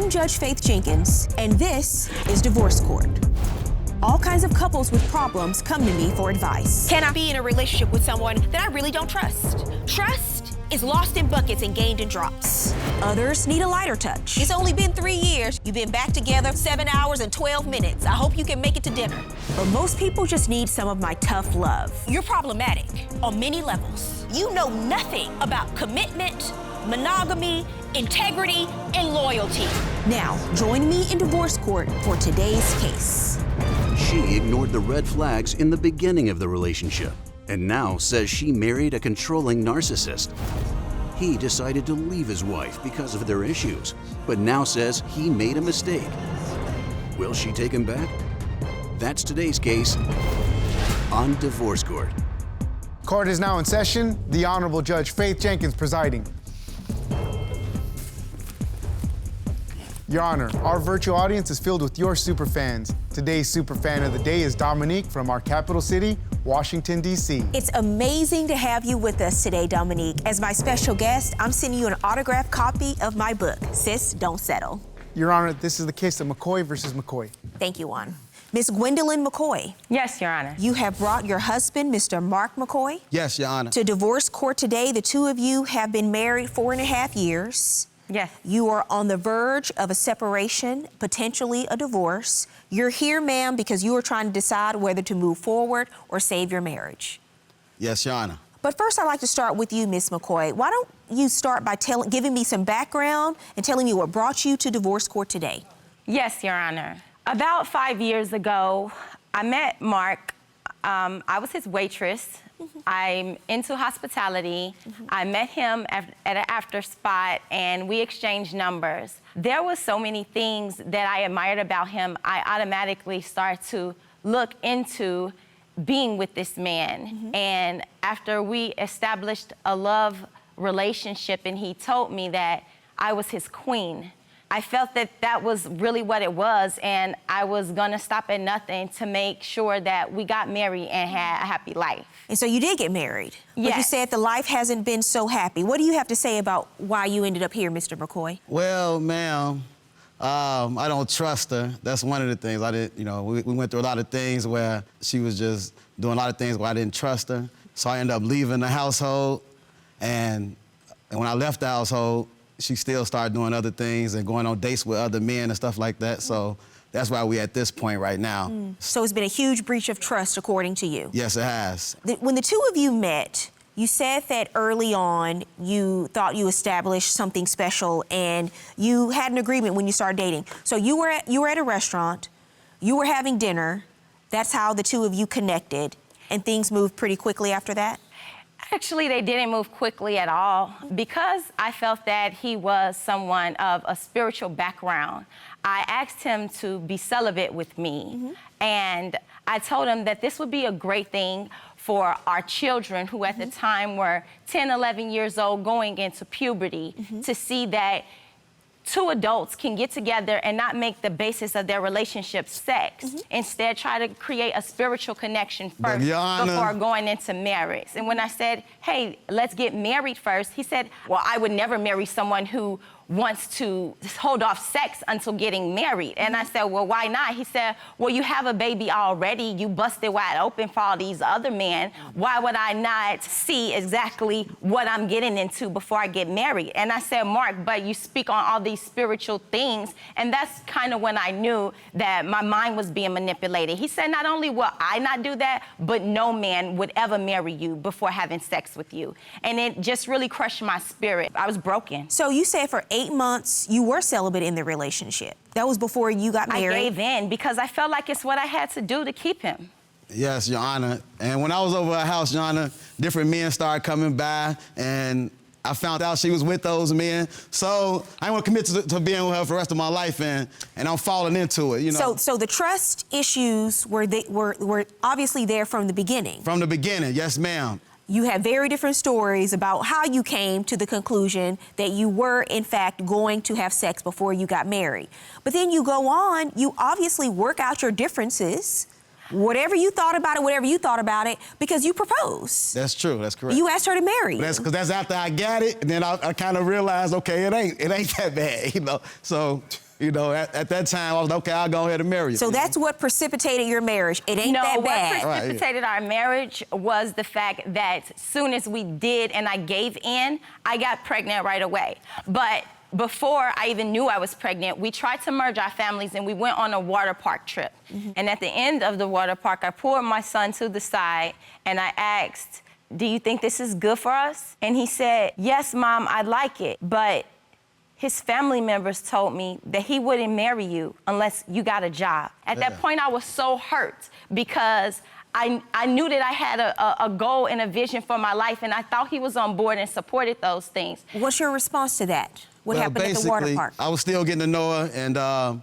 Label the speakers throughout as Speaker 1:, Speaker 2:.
Speaker 1: I'm Judge Faith Jenkins, and this is Divorce Court. All kinds of couples with problems come to me for advice.
Speaker 2: Can I be in a relationship with someone that I really don't trust? Trust is lost in buckets and gained in drops.
Speaker 1: Others need a lighter touch.
Speaker 2: It's only been 3 years. You've been back together 7 hours and 12 minutes. I hope you can make it to dinner.
Speaker 1: But most people just need some of my tough love.
Speaker 2: You're problematic on many levels. You know nothing about commitment, monogamy, integrity, and loyalty.
Speaker 1: Now, join me in Divorce Court for today's case.
Speaker 3: She ignored the red flags in the beginning of the relationship and now says she married a controlling narcissist. He decided to leave his wife because of their issues, but now says he made a mistake. Will she take him back? That's today's case on Divorce Court.
Speaker 4: Court is now in session. The Honorable Judge Faith Jenkins presiding. Your Honor, our virtual audience is filled with your super fans. Today's super fan of the day is Dominique from our capital city, Washington, D.C.
Speaker 1: It's amazing to have you with us today, Dominique. As my special guest, I'm sending you an autographed copy of my book, Sis, Don't Settle.
Speaker 4: Your Honor, this is the case of McCoy versus McCoy.
Speaker 1: Thank you, Juan. Miss Gwendolyn McCoy.
Speaker 5: Yes, Your Honor.
Speaker 1: You have brought your husband, Mr. Mark McCoy.
Speaker 6: Yes, Your Honor.
Speaker 1: To divorce court today. The two of you have been married 4.5 years.
Speaker 5: Yes.
Speaker 1: You are on the verge of a separation, potentially a divorce. You're here, ma'am, because you are trying to decide whether to move forward or save your marriage.
Speaker 6: Yes, Your Honor.
Speaker 1: But first, I'd like to start with you, Miss McCoy. Why don't you start by giving me some background and telling me what brought you to divorce court today?
Speaker 5: Yes, Your Honor. About 5 years ago, I met Mark. I was his waitress. I'm into hospitality. I met him at an after spot, and we exchanged numbers. There was so many things that I admired about him. I automatically started to look into being with this man. And after we established a love relationship and he told me that I was his queen, I felt that that was really what it was, and I was gonna stop at nothing to make sure that we got married and had a happy life.
Speaker 1: And so you did get married.
Speaker 5: Yes.
Speaker 1: But you said the life hasn't been so happy. What do you have to say about why you ended up here, Mr. McCoy?
Speaker 6: Well, ma'am, I don't trust her. That's one of the things. We went through a lot of things where she was just doing a lot of things where I didn't trust her. So I ended up leaving the household, and when I left the household, she still started doing other things and going on dates with other men and stuff like that. So that's why we're at this point right now.
Speaker 1: So it's been a huge breach of trust, according to you.
Speaker 6: Yes, it has.
Speaker 1: When the two of you met, you said that early on you thought you established something special and you had an agreement when you started dating. So you were at a restaurant, you were having dinner, that's how the two of you connected, and things moved pretty quickly after that?
Speaker 5: Actually, they didn't move quickly at all. Because I felt that he was someone of a spiritual background, I asked him to be celibate with me. And I told him that this would be a great thing for our children, who at the time were 10, 11 years old, going into puberty, to see that two adults can get together and not make the basis of their relationship sex. Instead, try to create a spiritual connection first before going into marriage. And when I said, hey, let's get married first, he said, well, I would never marry someone who wants to hold off sex until getting married. And I said, well, why not? He said, well, you have a baby already. You busted wide open for all these other men. Why would I not see exactly what I'm getting into before I get married? And I said, Mark, but you speak on all these spiritual things. And that's kind of when I knew that my mind was being manipulated. He said, not only will I not do that, but no man would ever marry you before having sex with you. And it just really crushed my spirit. I was broken.
Speaker 1: So you said for 8 months you were celibate in the relationship. That was before you got married?
Speaker 5: I gave in because I felt like it's what I had to do to keep him.
Speaker 6: Yes, Your Honor. And when I was over at her house, Your Honor, different men started coming by, and I found out she was with those men. So I didn't want to commit to being with her for the rest of my life, and I'm falling into it, you know.
Speaker 1: So the trust issues were obviously there from the beginning?
Speaker 6: From the beginning, yes, ma'am.
Speaker 1: You have very different stories about how you came to the conclusion that you were, in fact, going to have sex before you got married. But then you go on, you obviously work out your differences, whatever you thought about it, because you proposed.
Speaker 6: That's true, that's correct.
Speaker 1: You asked her to marry you.
Speaker 6: Because that's after I got it, and then I kind of realized, okay, it ain't that bad, you know. So You know, at that time, I was okay, I'll go ahead and marry you.
Speaker 1: So that's what precipitated your marriage. It ain't that bad.
Speaker 5: What precipitated our marriage was the fact that soon as we did and I gave in, I got pregnant right away. But before I even knew I was pregnant, we tried to merge our families and we went on a water park trip. And at the end of the water park, I pulled my son to the side and I asked, "Do you think this is good for us?" And he said, "Yes, Mom, I like it, but his family members told me that he wouldn't marry you unless you got a job." At that point, I was so hurt because I knew that I had a goal and a vision for my life, and I thought he was on board and supported those things.
Speaker 1: What's your response to that? What happened at the water park?
Speaker 6: I was still getting to know her,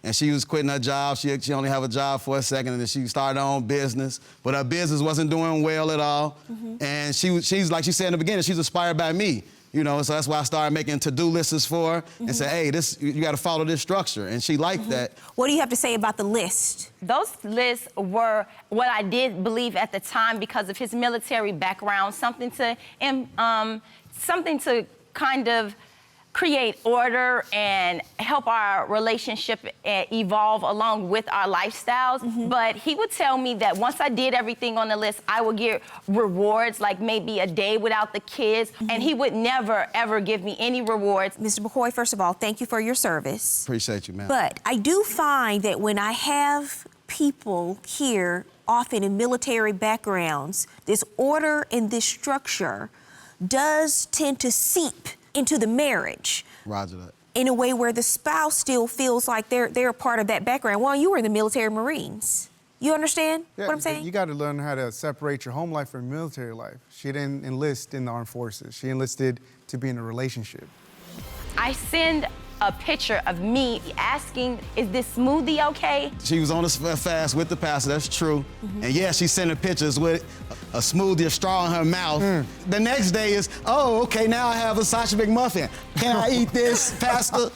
Speaker 6: and she was quitting her job. She only had a job for a second, and then she started her own business. But her business wasn't doing well at all. And she's like she said in the beginning, she's inspired by me. You know, so that's why I started making to-do lists for her and say, hey, you got to follow this structure. And she liked that.
Speaker 1: What do you have to say about the list?
Speaker 5: Those lists were what I did believe at the time because of his military background, something to kind of create order and help our relationship evolve along with our lifestyles. But he would tell me that once I did everything on the list, I would get rewards, like maybe a day without the kids, and he would never, ever give me any rewards.
Speaker 1: Mr. McCoy, first of all, thank you for your service.
Speaker 6: Appreciate you, ma'am.
Speaker 1: But I do find that when I have people here, often in military backgrounds, this order and this structure does tend to seep into the marriage.
Speaker 6: Roger that.
Speaker 1: In a way where the spouse still feels like they're a part of that background. Well, you were in the military Marines. You understand what I'm saying?
Speaker 4: You got to learn how to separate your home life from military life. She didn't enlist in the armed forces. She enlisted to be in a relationship.
Speaker 5: I send a picture of me asking, "Is this smoothie okay?"
Speaker 6: She was on a fast with the pastor, that's true. And yeah, she's sending pictures with a smoothie, a straw in her mouth. The next day is, oh, okay, now I have a sausage McMuffin. Can I eat this, Pastor?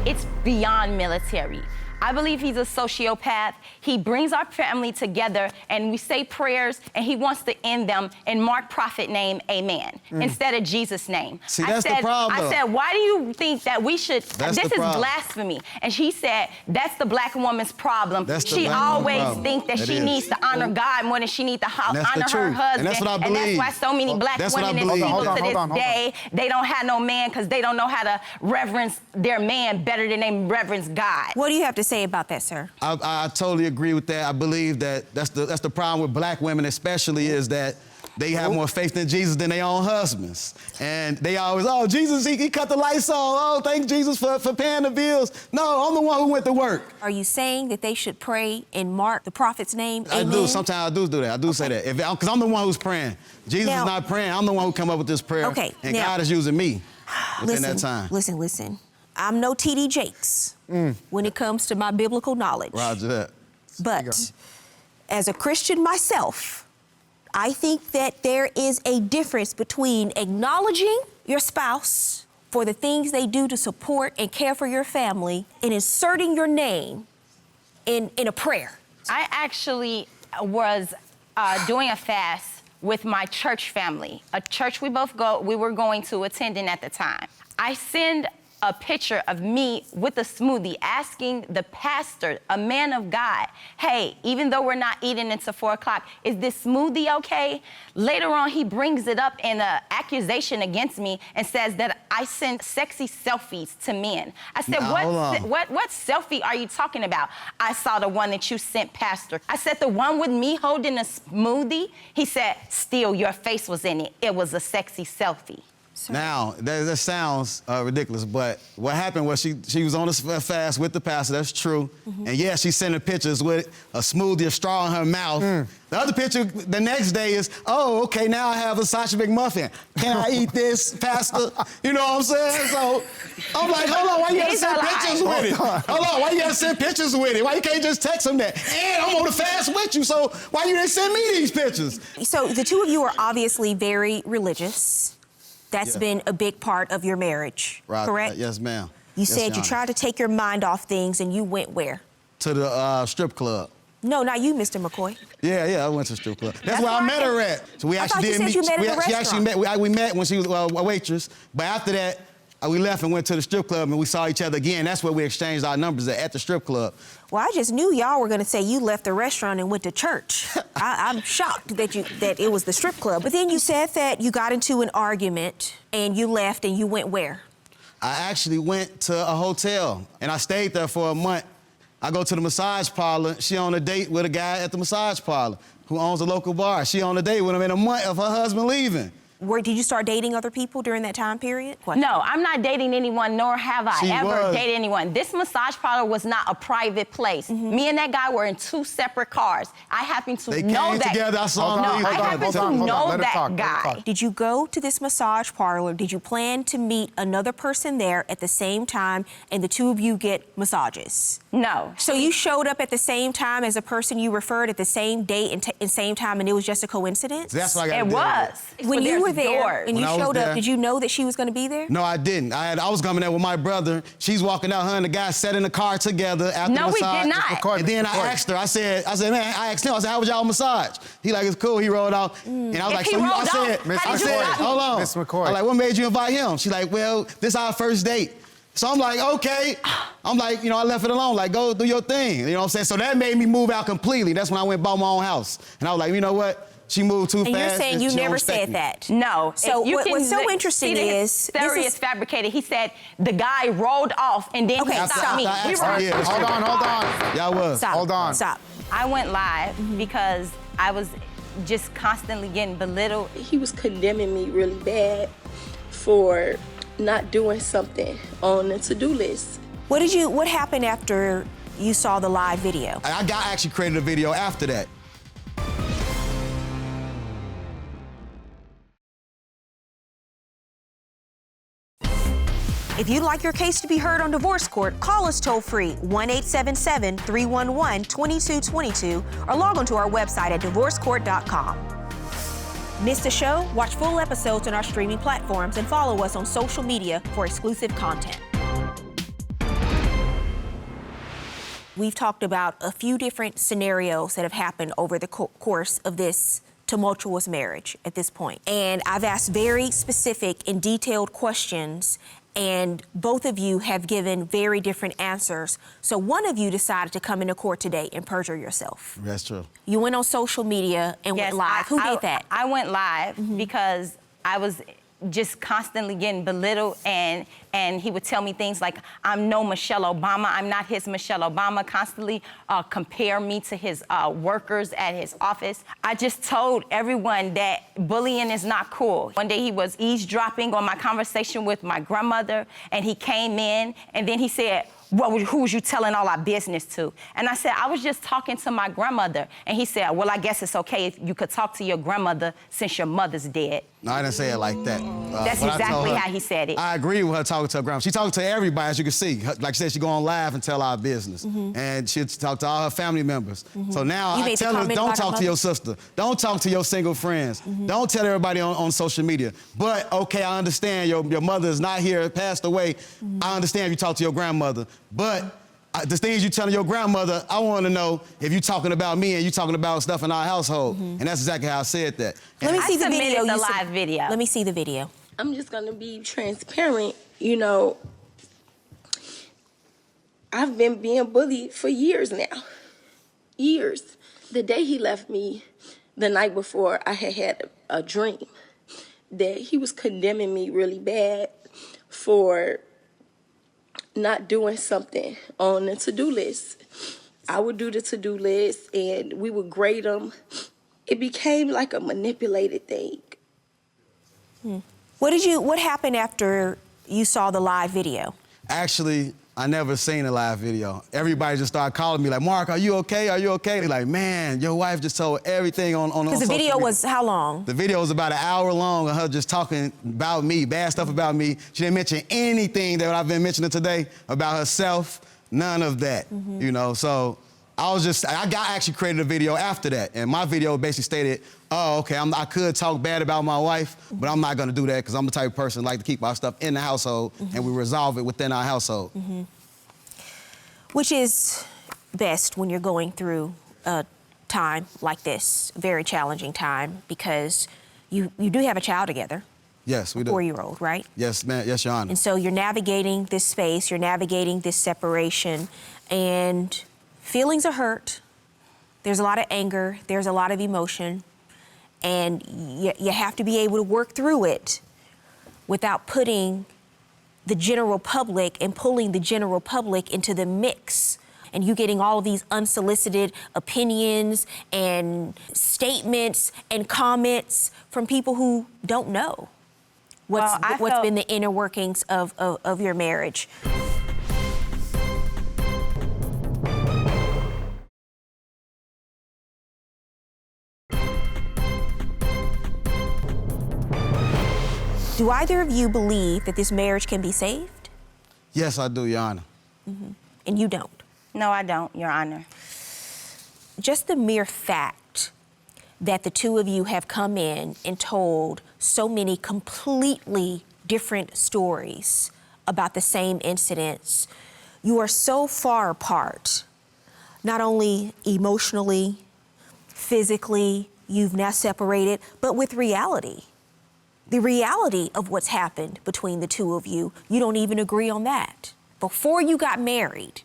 Speaker 5: It's beyond military. I believe he's a sociopath. He brings our family together and we say prayers and he wants to end them in Mark prophet name, amen, instead of Jesus' name.
Speaker 6: See, that's the problem.
Speaker 5: I said, why do you think that we should, this is
Speaker 6: problem.
Speaker 5: blasphemy. And she said, that's the black woman's problem.
Speaker 6: That's the
Speaker 5: she
Speaker 6: black
Speaker 5: always
Speaker 6: woman's
Speaker 5: thinks that she needs to honor God more than she needs to honor her husband.
Speaker 6: And that's what I believe.
Speaker 5: And that's why so many black women and single to this day, they don't have no man because they don't know how to reverence their man better than they reverence God.
Speaker 1: What do you have to say about that, sir?
Speaker 6: I totally agree with that. I believe that that's the problem with black women especially is that they have more faith in Jesus than their own husbands. And they always, oh, Jesus, he cut the lights on. Oh, thank Jesus for paying the bills. No, I'm the one who went to work.
Speaker 1: Are you saying that they should pray in Mark, the prophet's name? Amen?
Speaker 6: I do. Sometimes I do that. I do say that. Because I'm the one who's praying. Jesus is not praying. I'm the one who come up with this prayer.
Speaker 1: Okay.
Speaker 6: And God is using me within that time.
Speaker 1: Listen. I'm no T.D. Jakes when it comes to my biblical knowledge.
Speaker 6: Roger that.
Speaker 1: But as a Christian myself, I think that there is a difference between acknowledging your spouse for the things they do to support and care for your family and inserting your name in a prayer.
Speaker 5: I actually was doing a fast with my church family, a church we were going to attending at the time. I send a picture of me with a smoothie asking the pastor, a man of God, hey, even though we're not eating until 4 o'clock, is this smoothie okay? Later on, he brings it up in an accusation against me and says that I send sexy selfies to men. I said, what selfie are you talking about? I saw the one that you sent, Pastor. I said, the one with me holding a smoothie? He said, still, your face was in it. It was a sexy selfie.
Speaker 6: Now, that sounds ridiculous, but what happened was she was on a fast with the pastor, that's true. And yeah, she's sending pictures with a smoothie, a straw in her mouth. The other picture the next day is, oh, okay, now I have a sausage McMuffin. Can I eat this, Pastor? You know what I'm saying? So I'm like, hold on, why you gotta send pictures with it? Hold on, why you gotta send pictures with it? Why you can't just text them that? And I'm on the fast with you, so why you didn't send me these pictures?
Speaker 1: So the two of you are obviously very religious. That's been a big part of your marriage, correct?
Speaker 6: Yes, ma'am.
Speaker 1: You said you tried to take your mind off things and you went where?
Speaker 6: To the strip club.
Speaker 1: No, not you, Mr. McCoy.
Speaker 6: Yeah, I went to the strip club. That's where I met her at. So we actually did meet.
Speaker 1: You met at a
Speaker 6: She actually
Speaker 1: restaurant.
Speaker 6: we met when she was a waitress. But after that, we left and went to the strip club and we saw each other again. That's where we exchanged our numbers at the strip club.
Speaker 1: Well, I just knew y'all were gonna say you left the restaurant and went to church. I'm shocked that it was the strip club. But then you said that you got into an argument and you left and you went where?
Speaker 6: I actually went to a hotel and I stayed there for a month. I go to the massage parlor. She on a date with a guy at the massage parlor who owns a local bar. She on a date with him in a month of her husband leaving.
Speaker 1: Did you start dating other people during that time period?
Speaker 5: No, I'm not dating anyone, nor have I ever dated anyone. This massage parlor was not a private place. Me and that guy were in two separate cars. I happen to know that.
Speaker 6: They came together. I saw him.
Speaker 5: No, I happen to know that guy.
Speaker 1: Did you go to this massage parlor? Did you plan to meet another person there at the same time and the two of you get massages?
Speaker 5: No.
Speaker 1: So you showed up at the same time as a person you referred at the same date and same time, and it was just a coincidence?
Speaker 6: That's what I got.
Speaker 5: It was.
Speaker 1: When you were there
Speaker 5: doors.
Speaker 1: and you showed up, did you know that she was going to be there?
Speaker 6: No, I didn't. I was coming there with my brother. She's walking out, her and the guy sat in the car together after the massage.
Speaker 5: No, we did not.
Speaker 6: And then I asked her, I said, man, I asked him, I said, how was y'all massage? He like, it's cool. He rolled out. And I was like, so you, I said, hold on.
Speaker 4: Miss McCoy.
Speaker 6: I'm like, what made you invite him? She's like, well, this is our first date. So I'm like, okay. I'm like, I left it alone. Like, go do your thing. You know what I'm saying? So that made me move out completely. That's when I went and bought my own house. And I was like, you know what? She moved too fast.
Speaker 1: And you're saying you never said that?
Speaker 5: No.
Speaker 1: So what's so interesting is...
Speaker 5: This is fabricated. He said the guy rolled off and then he stopped me.
Speaker 4: Hold on.
Speaker 6: Y'all was.
Speaker 1: Stop.
Speaker 4: Hold on.
Speaker 1: Stop.
Speaker 5: I went live because I was just constantly getting belittled.
Speaker 7: He was condemning me really bad for not doing something on the to-do list.
Speaker 1: What happened after you saw the live video?
Speaker 6: I actually created a video after that.
Speaker 1: If you'd like your case to be heard on divorce court, call us toll-free 1-877-311-2222 or log on to our website at divorcecourt.com. Miss the show? Watch full episodes on our streaming platforms and follow us on social media for exclusive content. We've talked about a few different scenarios that have happened over the course of this tumultuous marriage at this point. And I've asked very specific and detailed questions, and both of you have given very different answers. So one of you decided to come into court today and perjure yourself.
Speaker 6: That's true.
Speaker 1: You went on social media and went live. Who did that?
Speaker 5: I went live because I was just constantly getting belittled, and he would tell me things like, I'm no Michelle Obama, I'm not his Michelle Obama, constantly compare me to his workers at his office. I just told everyone that bullying is not cool. One day he was eavesdropping on my conversation with my grandmother, and he came in, and then he said, who was you telling all our business to? And I said, I was just talking to my grandmother. And he said, well, I guess it's okay if you could talk to your grandmother since your mother's dead.
Speaker 6: No, I didn't say it like that.
Speaker 5: That's exactly how he said it.
Speaker 6: I agree with her talking to her grandma. She talked to everybody, as you can see. Like she said, she go on live and tell our business. And she'd talk to all her family members. So now I tell her, don't talk to your sister. Don't talk to your single friends. Don't tell everybody on social media. But, okay, I understand your mother is not here, passed away. I understand if you talk to your grandmother. But the things you telling your grandmother, I want to know if you talking about me and you talking about stuff in our household. And that's exactly how I said that.
Speaker 1: Let me see the video.
Speaker 5: The live video.
Speaker 1: Let me see the video.
Speaker 7: I'm just gonna be transparent. I've been being bullied for years now. Years. The day he left me, the night before, I had a dream that he was condemning me really bad for not doing something on the to-do list. I would do the to-do list and we would grade them. It became like a manipulated thing.
Speaker 1: What happened after you saw the live video?
Speaker 6: Actually, I never seen a live video. Everybody just started calling me like, Mark, are you okay? Are you okay? They're like, man, your wife just told everything on
Speaker 1: Because the video was how long?
Speaker 6: The video was about an hour long of her just talking about me, bad stuff about me. She didn't mention anything that I've been mentioning today about herself, none of that, So I actually created a video after that, and my video basically stated, oh, okay, I could talk bad about my wife, but I'm not gonna do that because I'm the type of person that like to keep our stuff in the household and we resolve it within our household.
Speaker 1: Which is best when you're going through a time like this, a very challenging time, because you do have a child together.
Speaker 6: Yes, we do.
Speaker 1: 4-year-old, right?
Speaker 6: Yes, ma'am. Yes, Your Honor.
Speaker 1: And so you're navigating this space, you're navigating this separation, and feelings are hurt. There's a lot of anger, there's a lot of emotion, and you have to be able to work through it without putting the general public and pulling the general public into the mix. And you getting all of these unsolicited opinions and statements and comments from people who don't know what's been the inner workings of your marriage. Do either of you believe that this marriage can be saved?
Speaker 6: Yes, I do, Your Honor.
Speaker 1: And you don't?
Speaker 5: No, I don't, Your Honor.
Speaker 1: Just the mere fact that the two of you have come in and told so many completely different stories about the same incidents, you are so far apart, not only emotionally, physically, you've now separated, but with reality. The reality of what's happened between the two of you, you don't even agree on that. Before you got married,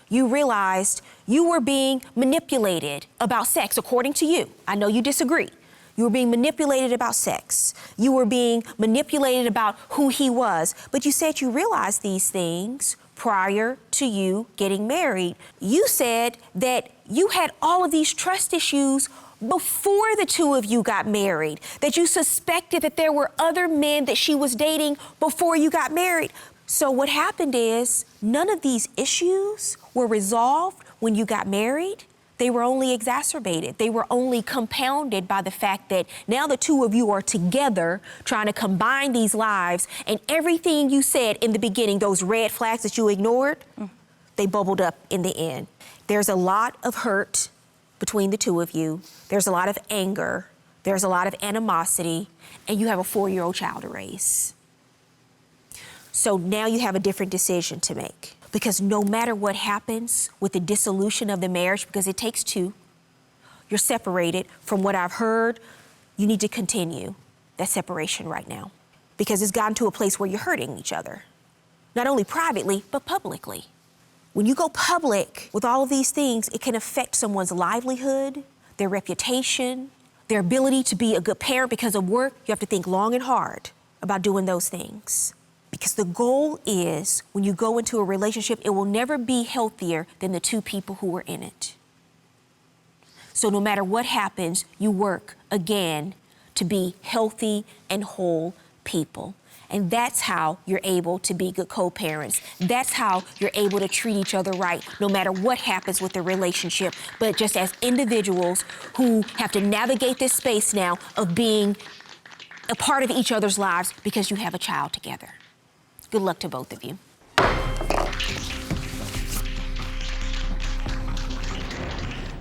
Speaker 1: you realized you were being manipulated about sex, according to you. I know you disagree. You were being manipulated about sex. You were being manipulated about who he was. But you said you realized these things prior to you getting married. You said that you had all of these trust issues before the two of you got married, that you suspected that there were other men that she was dating before you got married. So what happened is none of these issues were resolved when you got married. They were only exacerbated. They were only compounded by the fact that now the two of you are together trying to combine these lives, and everything you said in the beginning, those red flags that you ignored, they bubbled up in the end. There's a lot of hurt between the two of you. There's a lot of anger. There's a lot of animosity, and you have a 4-year-old child to raise. So now you have a different decision to make, because no matter what happens with the dissolution of the marriage, because it takes two, you're separated. From what I've heard, you need to continue that separation right now, because it's gotten to a place where you're hurting each other, not only privately, but publicly. When you go public with all of these things, it can affect someone's livelihood, their reputation, their ability to be a good parent because of work. You have to think long and hard about doing those things. Because the goal is, when you go into a relationship, it will never be healthier than the two people who are in it. So no matter what happens, you work again to be healthy and whole people. And that's how you're able to be good co-parents. That's how you're able to treat each other right, no matter what happens with the relationship. But just as individuals who have to navigate this space now of being a part of each other's lives because you have a child together. Good luck to both of you.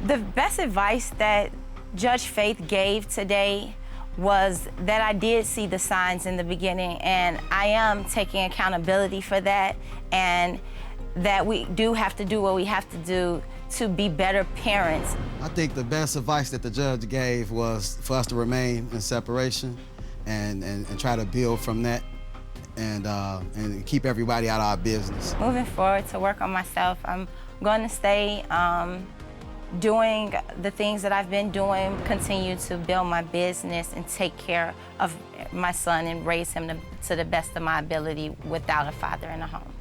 Speaker 5: The best advice that Judge Faith gave today was that I did see the signs in the beginning, and I am taking accountability for that, and that we do have to do what we have to do to be better parents.
Speaker 6: I think the best advice that the judge gave was for us to remain in separation and try to build from that and keep everybody out of our business.
Speaker 5: Moving forward, to work on myself, I'm going to stay doing the things that I've been doing, continue to build my business and take care of my son and raise him to the best of my ability without a father in the home.